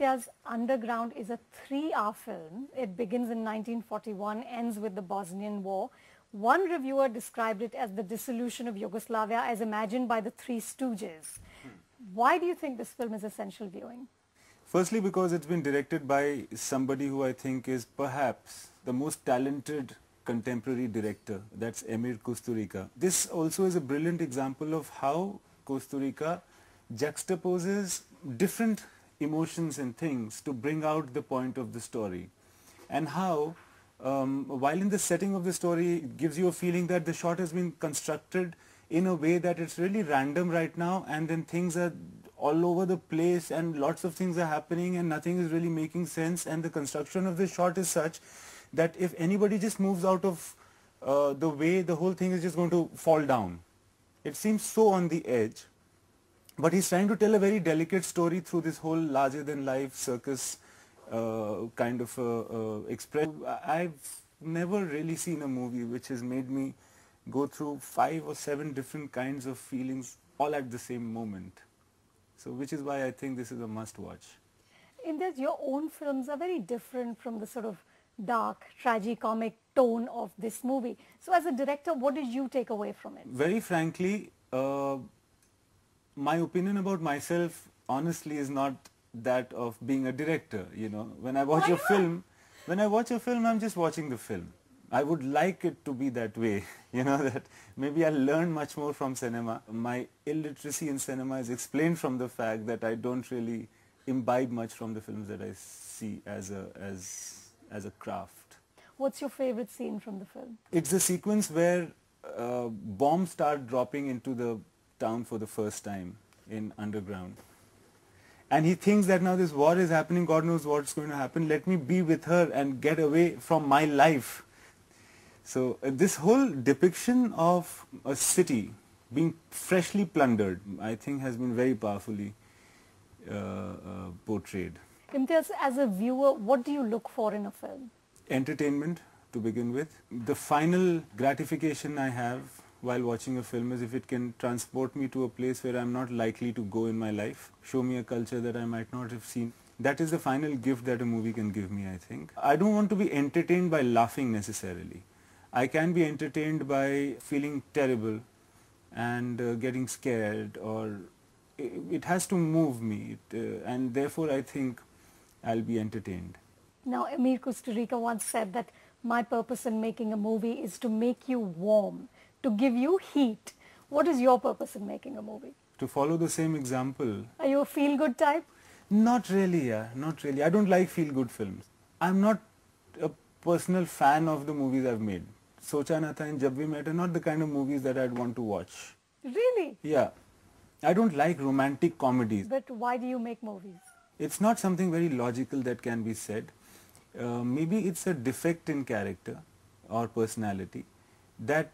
Imtiaz, Underground is a 3-hour film. It begins in 1941, ends with the Bosnian War. One reviewer described it as the dissolution of Yugoslavia as imagined by the Three Stooges. Why do you think this film is essential viewing? Firstly, because it's been directed by somebody who I think is perhaps the most talented contemporary director, that's Emir Kusturica. This also is a brilliant example of how Kusturica juxtaposes different emotions and things to bring out the point of the story, and how while in the setting of the story it gives you a feeling that the shot has been constructed in a way that it's really random right now, and then things are all over the place and lots of things are happening and nothing is really making sense, and the construction of the shot is such that if anybody just moves out of the way, the whole thing is just going to fall down. It seems so on the edge, but he's trying to tell a very delicate story through this whole larger than life circus kind of expression. I've never really seen a movie which has made me go through 5 or 7 different kinds of feelings all at the same moment. So which is why I think this is a must watch. Imtiaz, your own films are very different from the sort of dark, tragicomic tone of this movie. So as a director, what did you take away from it? Very frankly, my opinion about myself honestly is not that of being a director. You know, when I watch a film, I'm just watching the film. I would like it to be that way, you know, that maybe I'll learn much more from cinema. My illiteracy in cinema is explained from the fact that I don't really imbibe much from the films that I see as a craft. What's your favorite scene from the film? It's the sequence where bombs start dropping into the town for the first time in Underground. And he thinks that now this war is happening, God knows what's going to happen, let me be with her and get away from my life. So this whole depiction of a city being freshly plundered, I think has been very powerfully portrayed. Imtiaz, as a viewer, what do you look for in a film? Entertainment to begin with. The final gratification I have while watching a film is if it can transport me to a place where I'm not likely to go in my life, show me a culture that I might not have seen. That is the final gift that a movie can give me, I think. I don't want to be entertained by laughing necessarily. I can be entertained by feeling terrible and getting scared, or it has to move me, and therefore I think I'll be entertained. Now, Emir Kusturica once said that my purpose in making a movie is to make you warm, to give you heat. What is your purpose in making a movie? To follow the same example. Are you a feel-good type? Not really, not really. I don't like feel-good films. I'm not a personal fan of the movies I've made. Socha Na Tha and Jab We Met are not the kind of movies that I'd want to watch. Really? Yeah. I don't like romantic comedies. But why do you make movies? It's not something very logical that can be said. Maybe it's a defect in character or personality that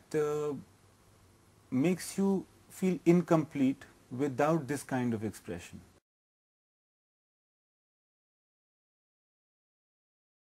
makes you feel incomplete without this kind of expression.